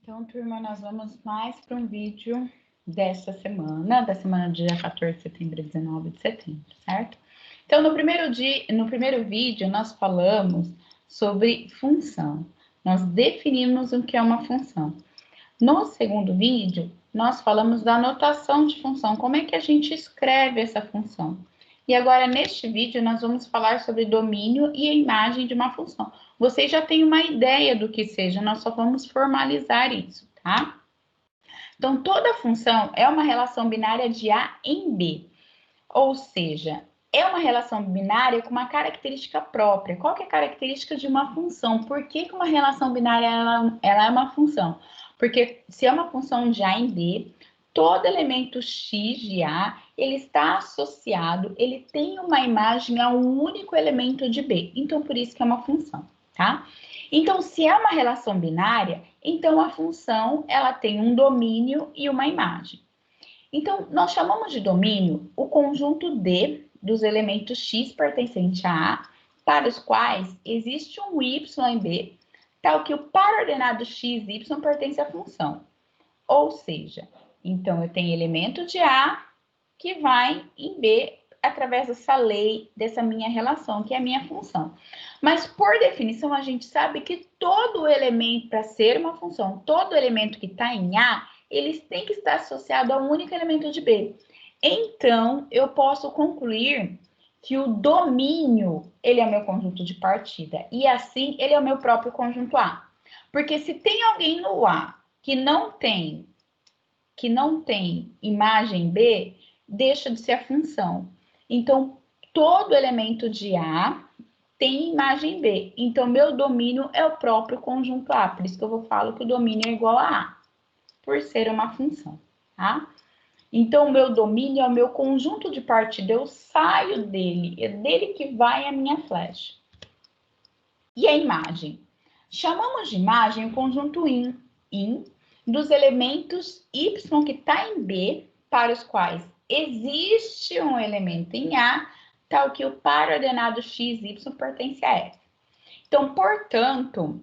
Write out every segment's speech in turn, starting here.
Então, turma, nós vamos mais para um vídeo dessa semana, da semana do dia 14 de setembro a 19 de setembro, certo? Então, no primeiro vídeo, nós falamos sobre função. Nós definimos o que é uma função. No segundo vídeo, nós falamos da notação de função, como é que a gente escreve essa função. E agora, neste vídeo, nós vamos falar sobre domínio e a imagem de uma função. Vocês já têm uma ideia do que seja, nós só vamos formalizar isso, tá? Então, toda função é uma relação binária de A em B, ou seja, é uma relação binária com uma característica própria. Qual que é a característica de uma função? Por que uma relação binária ela é uma função? Porque se é uma função de A em B, todo elemento x de A, ele está associado, ele tem uma imagem a um único elemento de B. Então, por isso que é uma função, tá? Então, se é uma relação binária, então a função, ela tem um domínio e uma imagem. Então, nós chamamos de domínio o conjunto D dos elementos x pertencente a A, para os quais existe um y em B, tal que o par ordenado x, y pertence à função. Ou seja, então eu tenho elemento de A que vai em B através dessa lei, dessa minha relação, que é a minha função. Mas, por definição, a gente sabe que todo elemento, para ser uma função, todo elemento que está em A, eles têm que estar associado a um único elemento de B. Então, eu posso concluir que o domínio, ele é o meu conjunto de partida, e assim, ele é o meu próprio conjunto A. Porque se tem alguém no A que não tem imagem B, deixa de ser a função. Então, todo elemento de A tem imagem B. Então, meu domínio é o próprio conjunto A. Por isso que eu falo que o domínio é igual a A, por ser uma função, tá? Então, o meu domínio é o meu conjunto de partida. Eu saio dele, é dele que vai a minha flecha. E a imagem? Chamamos de imagem o conjunto in dos elementos y que está em B, para os quais existe um elemento em A, tal que o par ordenado x, y pertence a F. Então, portanto,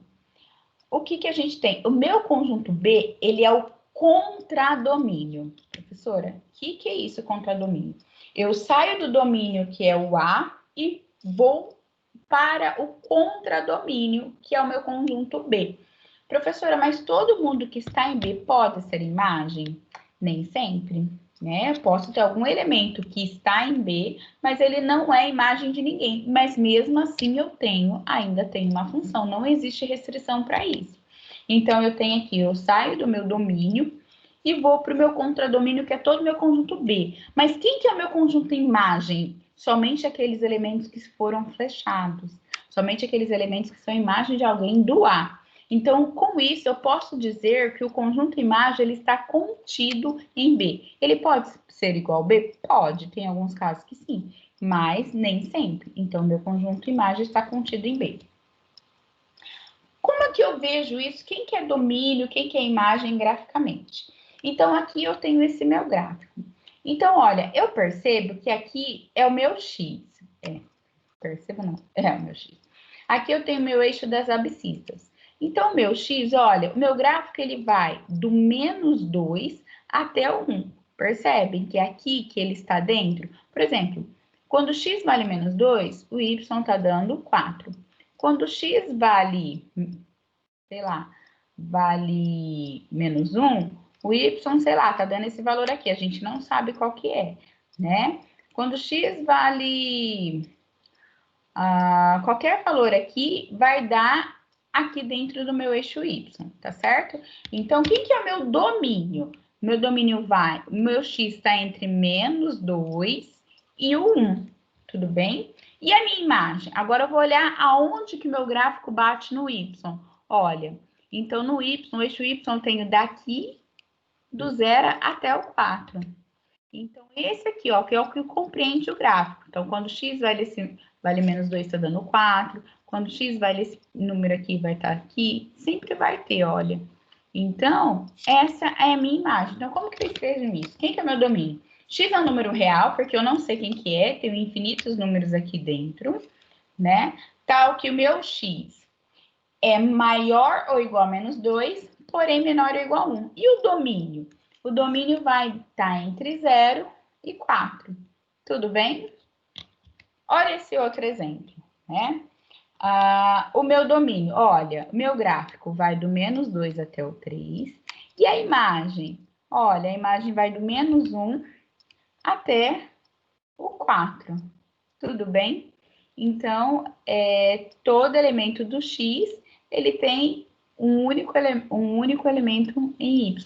o que a gente tem? O meu conjunto B, ele é o contradomínio. Professora, o que é isso, contradomínio? Eu saio do domínio, que é o A, e vou para o contradomínio, que é o meu conjunto B. Professora, mas todo mundo que está em B pode ser imagem? Nem sempre, né? Eu posso ter algum elemento que está em B, mas ele não é imagem de ninguém. Mas mesmo assim ainda tenho uma função, não existe restrição para isso. Então, eu tenho aqui, eu saio do meu domínio e vou para o meu contradomínio, que é todo o meu conjunto B. Mas quem que é o meu conjunto imagem? Somente aqueles elementos que foram flechados. Somente aqueles elementos que são imagem de alguém do A. Então, com isso, eu posso dizer que o conjunto imagem ele está contido em B. Ele pode ser igual a B? Pode, tem alguns casos que sim, mas nem sempre. Então, meu conjunto imagem está contido em B. Como é que eu vejo isso? Quem que é domínio, quem que é imagem graficamente? Então, aqui eu tenho esse meu gráfico. Então, olha, eu percebo que aqui é o meu X. Percebo não, é o meu X. Aqui eu tenho o meu eixo das abscissas. Então, o meu X, olha, o meu gráfico ele vai do -2 até o 1. Percebem que aqui que ele está dentro? Por exemplo, quando x vale -2, o y está dando 4. Quando x vale, sei lá, vale -1, o y, sei lá, tá dando esse valor aqui. A gente não sabe qual que é, né? Quando x vale qualquer valor aqui, vai dar aqui dentro do meu eixo y, tá certo? Então, o que é o meu domínio? Meu domínio vai, o meu x está entre -2 e o 1, tudo bem? E a minha imagem? Agora eu vou olhar aonde que meu gráfico bate no y. Olha, então no y, no eixo y, eu tenho daqui do 0 até o 4. Então, esse aqui, ó, que é o que compreende o gráfico. Então, quando x vale -2, está dando 4. Quando x vale esse número aqui, vai estar aqui. Sempre vai ter, olha. Então, essa é a minha imagem. Então, como que eu escrevo isso? Quem que é meu domínio? X é um número real, porque eu não sei quem que é. Tenho infinitos números aqui dentro, né? Tal que o meu x é maior ou igual a -2, porém menor ou igual a 1. E o domínio? O domínio vai estar entre 0 e 4. Tudo bem? Olha esse outro exemplo, né? O meu domínio, olha, o meu gráfico vai do -2 até o 3. E a imagem? Olha, a imagem vai do -1 até o 4. Tudo bem? Então, todo elemento do X, ele tem um único elemento em Y,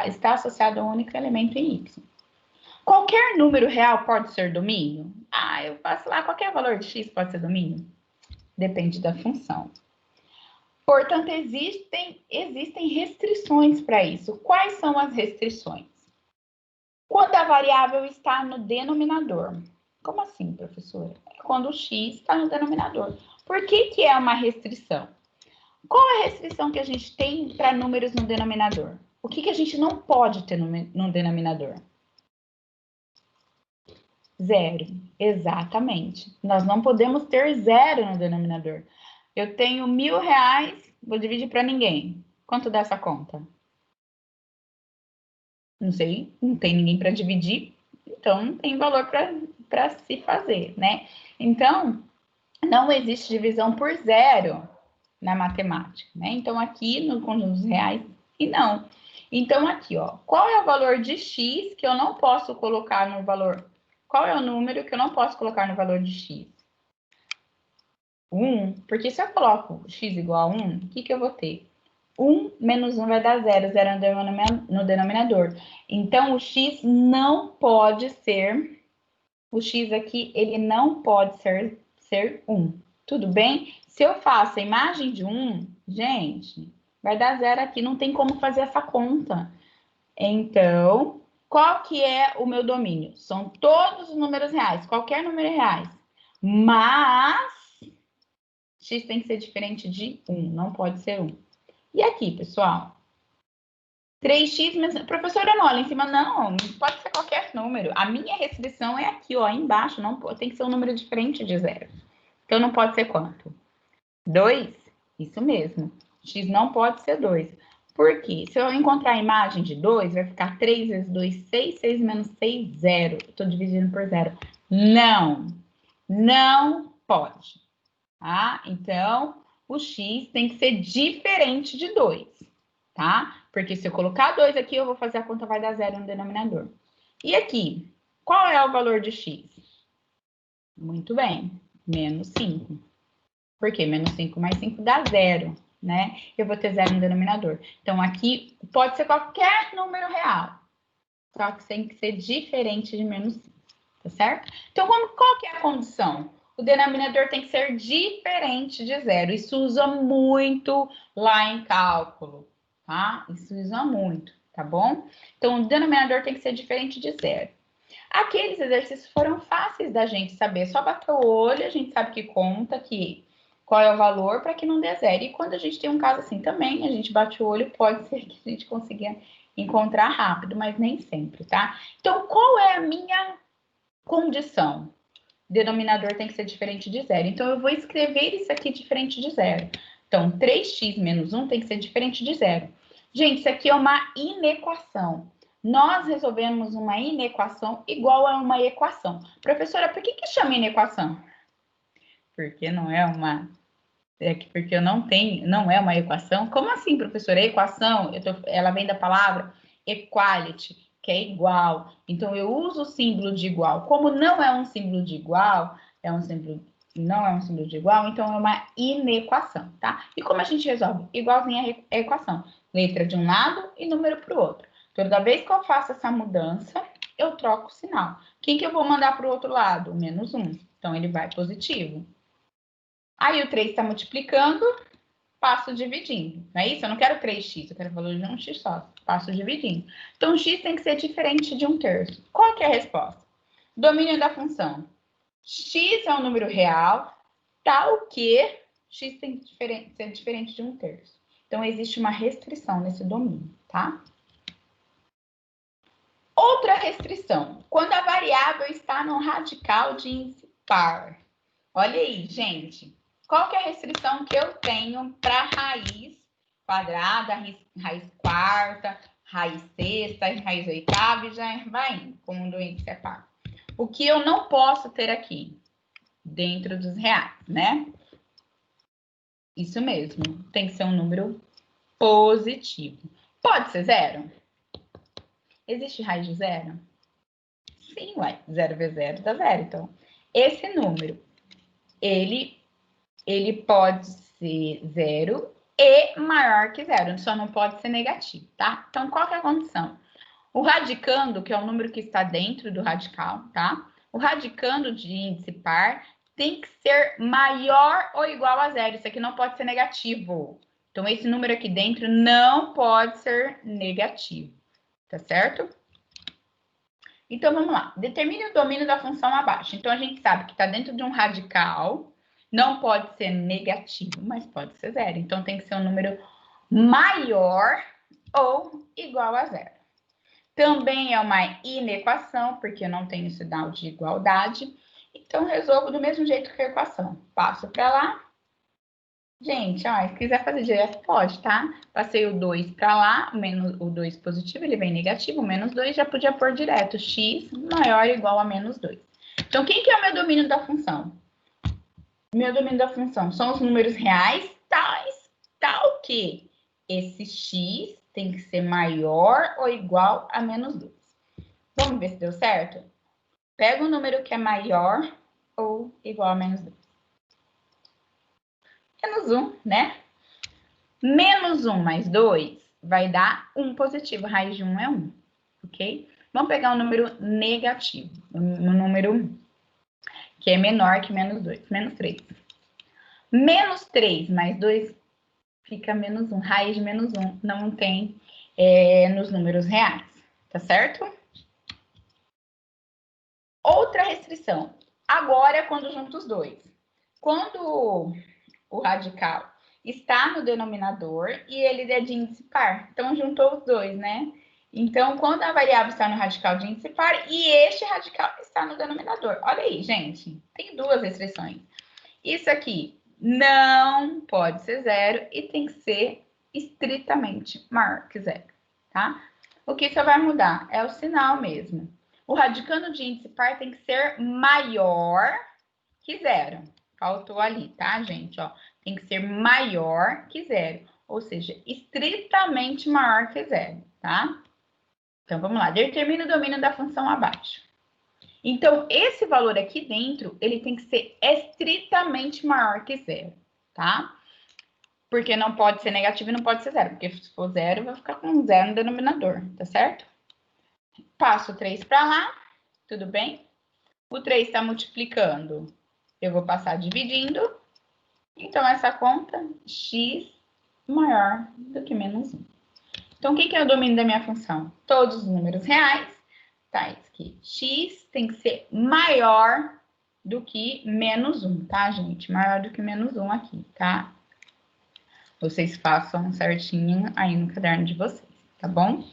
está associado a um único elemento em Y. Qualquer número real pode ser domínio? Eu faço lá, qualquer valor de X pode ser domínio? Depende da função. Portanto, existem restrições para isso. Quais são as restrições? Quando a variável está no denominador. Como assim, professora? É quando o x está no denominador. Por que é uma restrição? Qual é a restrição que a gente tem para números no denominador? O que a gente não pode ter no denominador? 0. Exatamente. Nós não podemos ter 0 no denominador. Eu tenho R$1.000, vou dividir para ninguém. Quanto dá essa conta? Não sei, não tem ninguém para dividir, então não tem valor para se fazer, né? Então, não existe divisão por 0 na matemática, né? Então, aqui no conjunto dos reais, e não. Então, aqui, ó, qual é o valor de x que eu não posso colocar no valor? Qual é o número que eu não posso colocar no valor de x? 1, porque se eu coloco x igual a 1, o que eu vou ter? 1 menos 1 vai dar 0, 0 no denominador. Então, o x não pode ser, o x aqui, ele não pode ser 1. Tudo bem? Se eu faço a imagem de 1, gente, vai dar 0 aqui, não tem como fazer essa conta. Então, qual que é o meu domínio? São todos os números reais, qualquer número reais. Mas, x tem que ser diferente de 1, não pode ser 1. E aqui, pessoal? 3x menos... Professora, não, olha em cima, não, pode ser qualquer número. A minha restrição é aqui, ó, embaixo, não, tem que ser um número diferente de 0. Então, não pode ser quanto? 2? Isso mesmo. X não pode ser 2. Por quê? Se eu encontrar a imagem de 2, vai ficar 3 vezes 2, 6, 6 menos 6, 0. Estou dividindo por 0. Não, não pode. Tá? Então, o x tem que ser diferente de 2, tá? Porque se eu colocar 2 aqui, eu vou fazer a conta, vai dar 0 no denominador. E aqui, qual é o valor de x? Muito bem, menos 5. Por quê? Menos 5 mais 5 dá 0, né? Eu vou ter 0 no denominador. Então, aqui pode ser qualquer número real, só que tem que ser diferente de menos 5, tá certo? Então, qual que é a condição? O denominador tem que ser diferente de 0. Isso usa muito lá em cálculo, tá? Isso usa muito, tá bom? Então, o denominador tem que ser diferente de 0. Aqueles exercícios foram fáceis da gente saber. Só bater o olho, a gente sabe que conta, que qual é o valor para que não dê 0. E quando a gente tem um caso assim também, a gente bate o olho, pode ser que a gente consiga encontrar rápido, mas nem sempre, tá? Então, qual é a minha condição? Denominador tem que ser diferente de 0. Então, eu vou escrever isso aqui diferente de 0. Então, 3x menos 1 tem que ser diferente de 0. Gente, isso aqui é uma inequação. Nós resolvemos uma inequação igual a uma equação. Professora, por que chama inequação? Porque não é uma... porque eu não é uma equação. Como assim, professora? A equação, ela vem da palavra equality, que é igual. Então, eu uso o símbolo de igual. Como não é um símbolo de igual, não é um símbolo de igual, então é uma inequação, tá? E como a gente resolve? Igualzinho a equação. Letra de um lado e número para o outro. Toda vez que eu faço essa mudança, eu troco o sinal. Quem que eu vou mandar para o outro lado? Menos 1. Então, ele vai positivo. Aí, o 3 está multiplicando, passo dividindo. Não é isso? Eu não quero 3x, eu quero o valor de um x só. Passo dividindo. Então, x tem que ser diferente de 1/3. Qual que é a resposta? Domínio da função. X é um número real, tal que x tem que ser diferente de 1/3. Então, existe uma restrição nesse domínio, tá? Outra restrição, quando a variável está no radical de índice par. Olha aí, gente. Qual que é a restrição que eu tenho para a raiz? quadrada, raiz quarta, raiz sexta, raiz oitava e já vai indo, como do índice é par. O que eu não posso ter aqui? Dentro dos reais, né? Isso mesmo, tem que ser um número positivo. Pode ser zero? Existe raiz de zero? Sim, ué. 0 vezes 0 dá zero. Então, esse número, ele pode ser zero e maior que zero. Só não pode ser negativo, tá? Então, qual que é a condição? O radicando, que é o número que está dentro do radical, tá? O radicando de índice par tem que ser maior ou igual a zero. Isso aqui não pode ser negativo. Então, esse número aqui dentro não pode ser negativo, tá certo? Então, vamos lá. Determine o domínio da função abaixo. Então, a gente sabe que está dentro de um radical, não pode ser negativo, mas pode ser zero. Então, tem que ser um número maior ou igual a zero. Também é uma inequação, porque eu não tenho sinal de igualdade. Então, resolvo do mesmo jeito que a equação. Passo para lá. Gente, ó, se quiser fazer direto, pode, tá? Passei o 2 para lá, menos o 2 positivo, ele vem negativo, menos 2, já podia pôr direto. X maior ou igual a menos 2. Então, quem que é o meu domínio da função? Meu domínio da função são os números reais, tal que esse x tem que ser maior ou igual a menos 2. Vamos ver se deu certo? Pega um número que é maior ou igual a menos 2. Menos 1, né? Menos 1 mais 2 vai dar 1 positivo. Raiz de 1 é 1, ok? Vamos pegar um número negativo. Um número que é menor que menos 2. Menos 3. Menos 3 mais 2 fica menos 1. Raiz de menos 1 não tem nos números reais, tá certo? Outra restrição. Agora é quando junta os dois. Quando o radical está no denominador e ele é de índice par. Então, juntou os dois, né? Então, quando a variável está no radical de índice par e este radical está no denominador. Olha aí, gente. Tem duas restrições. Isso aqui não pode ser zero e tem que ser estritamente maior que zero, tá? O que só vai mudar é o sinal mesmo. O radicando de índice par tem que ser maior que zero. Faltou ali, tá, gente? Ó, tem que ser maior que zero. Ou seja, estritamente maior que zero, tá? Então, vamos lá. Determina o domínio da função abaixo. Então, esse valor aqui dentro, ele tem que ser estritamente maior que zero, tá? Porque não pode ser negativo e não pode ser zero. Porque se for zero, vai ficar com zero no denominador, tá certo? Passo 3 para lá, tudo bem? O 3 está multiplicando. Eu vou passar dividindo. Então, essa conta, x maior do que menos 1. Então, o que é o domínio da minha função? Todos os números reais, tais que x tem que ser maior do que menos 1, tá, gente? Maior do que menos 1 aqui, tá? Vocês façam certinho aí no caderno de vocês, tá bom?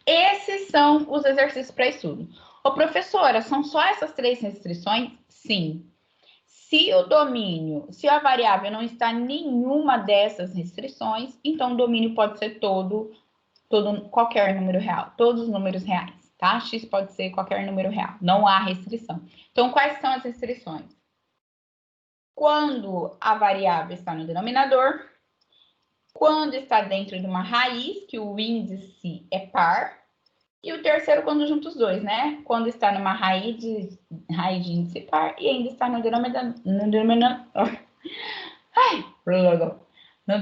Esses são os exercícios para estudo. Ô, professora, são só essas 3 restrições? Sim. Se o domínio, se a variável não está em nenhuma dessas restrições, então o domínio pode ser qualquer número real, todos os números reais, tá? X pode ser qualquer número real, não há restrição. Então, quais são as restrições? Quando a variável está no denominador, quando está dentro de uma raiz, que o índice é par, e o terceiro, quando junta os dois, né? Quando está numa raiz de índice par e ainda está no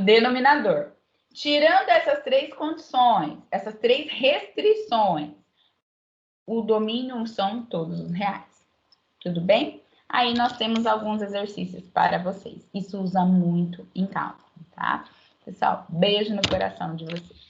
denominador. Tirando essas 3 condições, essas 3 restrições, o domínio são todos os reais. Tudo bem? Aí nós temos alguns exercícios para vocês. Isso usa muito em cálculo, tá? Pessoal, beijo no coração de vocês.